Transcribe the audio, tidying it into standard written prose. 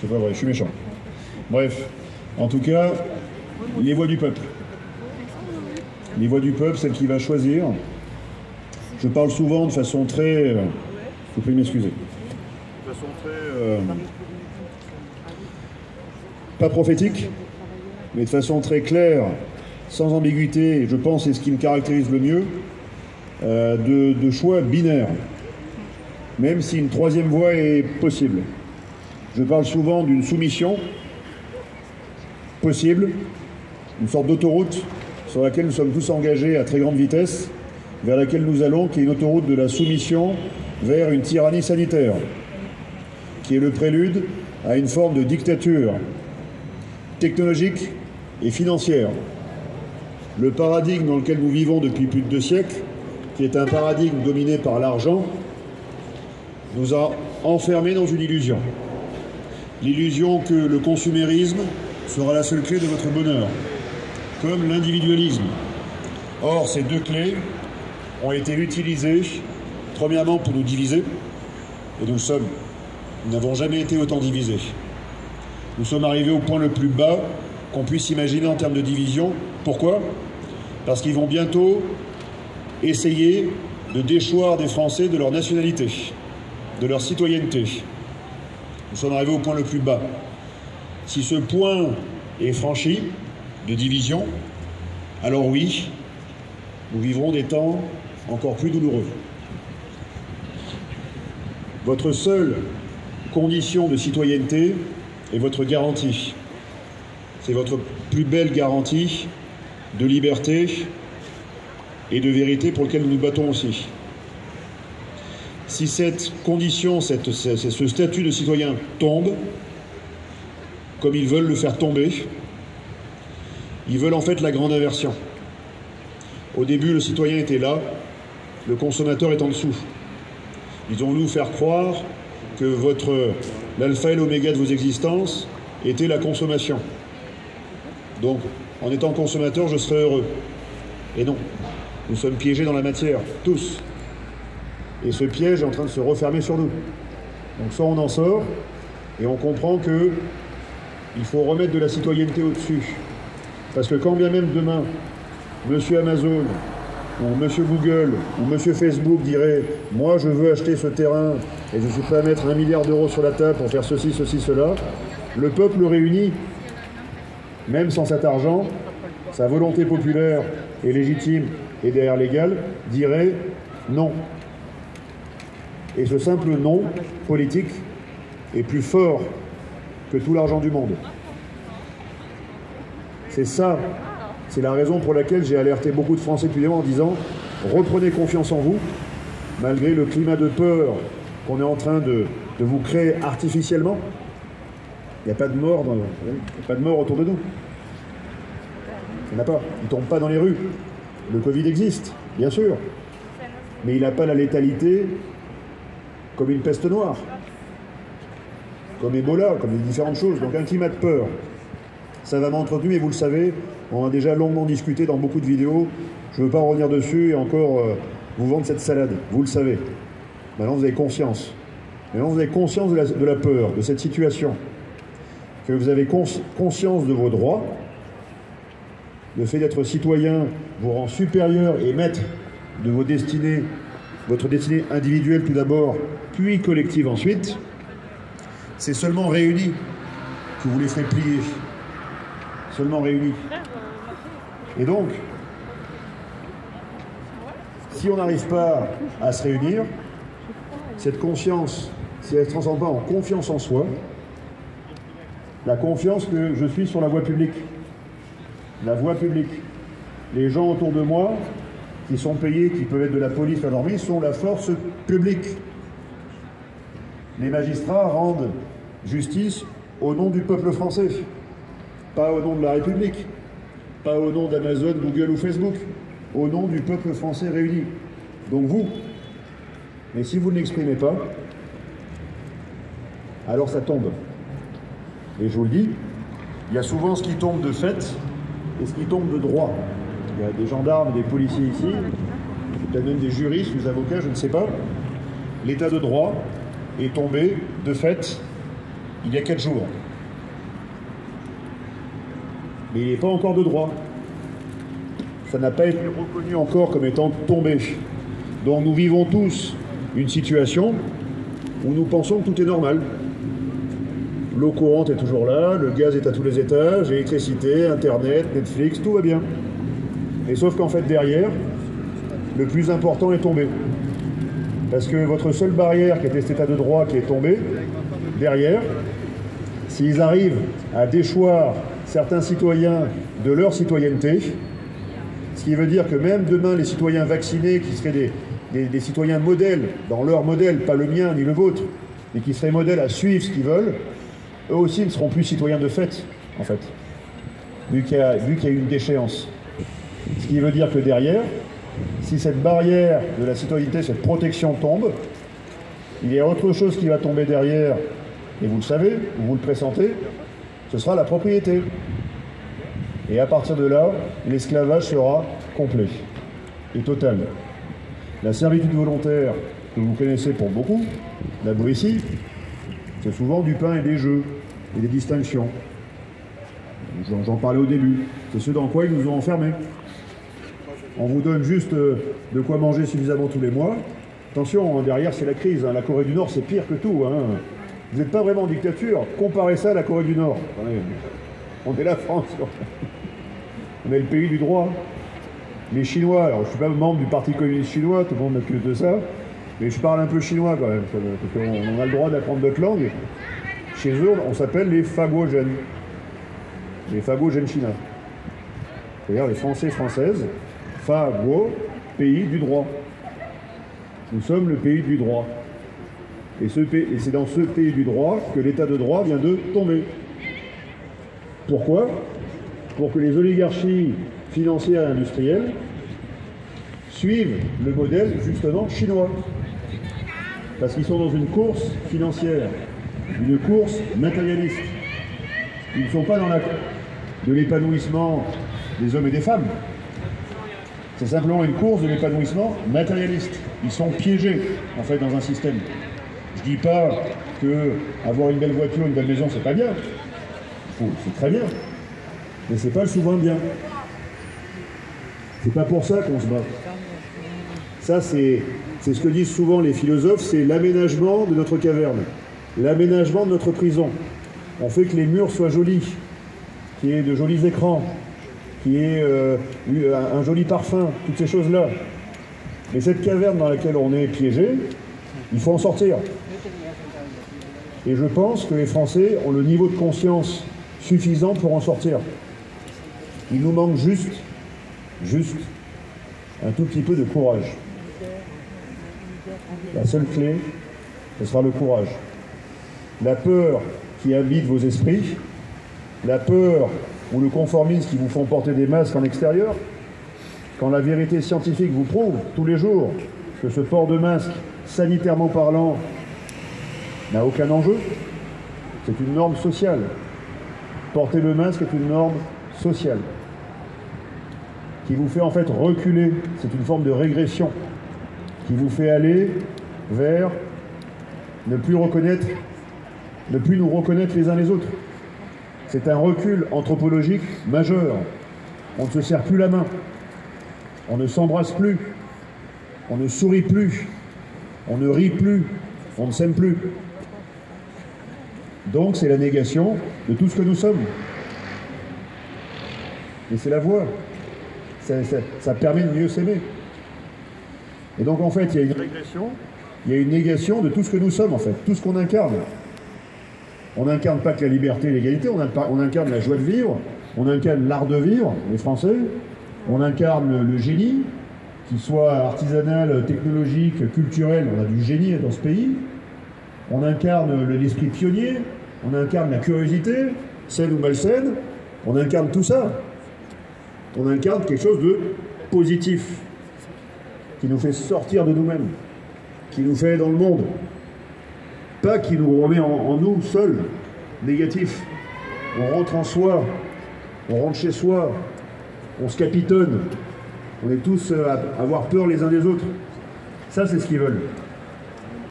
C'est pas vrai, je suis méchant. Bref, en tout cas, les voix du peuple. Les voix du peuple, celle qui va choisir. Je parle souvent de façon très... vous pouvez m'excuser. De façon très... pas prophétique, mais de façon très claire, sans ambiguïté, et je pense c'est ce qui me caractérise le mieux, de choix binaires, même si une troisième voie est possible. Je parle souvent d'une soumission possible, une sorte d'autoroute sur laquelle nous sommes tous engagés à très grande vitesse, vers laquelle nous allons, qui est une autoroute de la soumission vers une tyrannie sanitaire, qui est le prélude à une forme de dictature technologique et financière. Le paradigme dans lequel nous vivons depuis plus de 2 siècles, qui est un paradigme dominé par l'argent, nous a enfermés dans une illusion. L'illusion que le consumérisme sera la seule clé de votre bonheur, comme l'individualisme. Or, ces 2 clés ont été utilisées, premièrement, pour nous diviser, et nous n'avons jamais été autant divisés. Nous sommes arrivés au point le plus bas qu'on puisse imaginer en termes de division. Pourquoi? Parce qu'ils vont bientôt essayer de déchoir des Français de leur nationalité, de leur citoyenneté. Nous sommes arrivés au point le plus bas. Si ce point est franchi de division, alors oui, nous vivrons des temps encore plus douloureux. Votre seule condition de citoyenneté est votre garantie. C'est votre plus belle garantie de liberté et de vérité pour laquelle nous nous battons aussi. Si cette condition, ce statut de citoyen tombe, comme ils veulent le faire tomber, ils veulent en fait la grande inversion. Au début, le citoyen était là, le consommateur est en dessous. Ils ont voulu faire croire que l'alpha et l'oméga de vos existences était la consommation. Donc, en étant consommateur, je serai heureux. Et non, nous sommes piégés dans la matière, tous. Et ce piège est en train de se refermer sur nous. Donc soit on en sort, et on comprend que il faut remettre de la citoyenneté au-dessus. Parce que quand bien même demain, Monsieur Amazon, ou Monsieur Google, ou Monsieur Facebook dirait « Moi, je veux acheter ce terrain, et je suis prêt à mettre 1 milliard d'euros sur la table pour faire ceci, ceci, cela », le peuple réuni, même sans cet argent, sa volonté populaire et légitime et derrière légale, dirait non. Et ce simple non politique est plus fort que tout l'argent du monde. C'est ça, c'est la raison pour laquelle j'ai alerté beaucoup de Français depuis des mois en disant « Reprenez confiance en vous, malgré le climat de peur qu'on est en train de vous créer artificiellement. » Il n'y a pas de mort, il n'y a pas de mort autour de nous. Il n'y en a pas. Il ne tombe pas dans les rues. Le Covid existe, bien sûr. Mais il n'a pas la létalité comme une peste noire, comme Ebola, comme des différentes choses. Donc un climat de peur, ça va m'entretenir, et vous le savez, on a déjà longuement discuté dans beaucoup de vidéos. Je ne veux pas revenir dessus et encore vous vendre cette salade. Vous le savez. Maintenant, vous avez conscience. Maintenant, vous avez conscience de la peur, de cette situation. Que vous avez conscience de vos droits. Le fait d'être citoyen vous rend supérieur et maître de vos destinées, votre destinée individuelle tout d'abord, puis collective ensuite. C'est seulement réunis que vous les ferez plier. Seulement réunis. Et donc, si on n'arrive pas à se réunir, cette conscience, si elle ne se transforme pas en confiance en soi, la confiance que je suis sur la voie publique. La voie publique. Les gens autour de moi, qui sont payés, qui peuvent être de la police, la normée, sont la force publique. Les magistrats rendent justice au nom du peuple français, pas au nom de la République, pas au nom d'Amazon, Google ou Facebook, au nom du peuple français réuni. Donc vous. Mais si vous ne l'exprimez pas, alors ça tombe. Et je vous le dis, il y a souvent ce qui tombe de fait et ce qui tombe de droit. Il y a des gendarmes, des policiers ici, peut-être même des juristes, des avocats, je ne sais pas. L'état de droit est tombé de fait il y a 4 jours. Mais il n'est pas encore de droit. Ça n'a pas été reconnu encore comme étant tombé. Donc nous vivons tous une situation où nous pensons que tout est normal. L'eau courante est toujours là, le gaz est à tous les étages, l'électricité, Internet, Netflix, tout va bien. Et sauf qu'en fait derrière, le plus important est tombé. Parce que votre seule barrière qui était cet état de droit qui est tombé, derrière, s'ils arrivent à déchoir certains citoyens de leur citoyenneté, ce qui veut dire que même demain les citoyens vaccinés qui seraient des citoyens modèles, dans leur modèle, pas le mien ni le vôtre, et qui seraient modèles à suivre ce qu'ils veulent, eux aussi ne seront plus citoyens de fait, en fait, vu qu'il y a une déchéance. Ce qui veut dire que derrière, si cette barrière de la citoyenneté, cette protection tombe, il y a autre chose qui va tomber derrière, et vous le savez, vous le pressentez, ce sera la propriété. Et à partir de là, l'esclavage sera complet et total. La servitude volontaire, que vous connaissez pour beaucoup, la Boétie, c'est souvent du pain et des jeux, et des distinctions. J'en parlais au début. C'est ce dans quoi ils nous ont enfermés. On vous donne juste de quoi manger suffisamment tous les mois. Attention, hein, derrière c'est la crise. Hein. La Corée du Nord c'est pire que tout. Hein. Vous n'êtes pas vraiment en dictature. Comparez ça à la Corée du Nord. On est la France. On est le pays du droit. Les Chinois, alors je ne suis pas membre du Parti communiste chinois, tout le monde m'accuse de ça, mais je parle un peu chinois quand même, parce qu'on a le droit d'apprendre d'autres langues. Chez eux, on s'appelle les Faguozhen. Les Faguozhen China. C'est-à-dire les Français françaises. Faguo, pays du droit. Nous sommes le pays du droit. Et c'est dans ce pays du droit que l'état de droit vient de tomber. Pourquoi? Pour que les oligarchies financières et industrielles suivent le modèle justement chinois. Parce qu'ils sont dans une course financière, une course matérialiste. Ils ne sont pas dans de l'épanouissement des hommes et des femmes. C'est simplement une course de l'épanouissement matérialiste. Ils sont piégés, en fait, dans un système. Je dis pas que avoir une belle voiture, une belle maison, c'est pas bien. C'est très bien. Mais c'est pas le souverain bien. C'est pas pour ça qu'on se bat. Ça, c'est ce que disent souvent les philosophes, c'est l'aménagement de notre caverne, l'aménagement de notre prison. On fait que les murs soient jolis, qu'il y ait de jolis écrans, qu'il y ait un joli parfum, toutes ces choses-là. Mais cette caverne dans laquelle on est piégé, il faut en sortir. Et je pense que les Français ont le niveau de conscience suffisant pour en sortir. Il nous manque juste un tout petit peu de courage. La seule clé, ce sera le courage. La peur qui habite vos esprits, la peur ou le conformisme qui vous font porter des masques en extérieur, quand la vérité scientifique vous prouve tous les jours que ce port de masque, sanitairement parlant, n'a aucun enjeu, c'est une norme sociale. Porter le masque est une norme sociale qui vous fait en fait reculer, c'est une forme de régression qui vous fait aller vers ne plus nous reconnaître les uns les autres. C'est un recul anthropologique majeur. On ne se serre plus la main, on ne s'embrasse plus, on ne sourit plus, on ne rit plus, on ne s'aime plus. Donc c'est la négation de tout ce que nous sommes. Et c'est la voie. Ça permet de mieux s'aimer. Et donc en fait, il y a une régression, il y a une négation de tout ce que nous sommes en fait, tout ce qu'on incarne. On n'incarne pas que la liberté et l'égalité, on incarne la joie de vivre, on incarne l'art de vivre, les Français, on incarne le génie, qu'il soit artisanal, technologique, culturel, on a du génie dans ce pays. On incarne l'esprit pionnier, on incarne la curiosité, saine ou malsaine, on incarne tout ça. On incarne quelque chose de positif, qui nous fait sortir de nous-mêmes, qui nous fait dans le monde, pas qui nous remet en nous seuls, négatif. On rentre en soi, on rentre chez soi, on se capitonne, on est tous à avoir peur les uns des autres. Ça, c'est ce qu'ils veulent.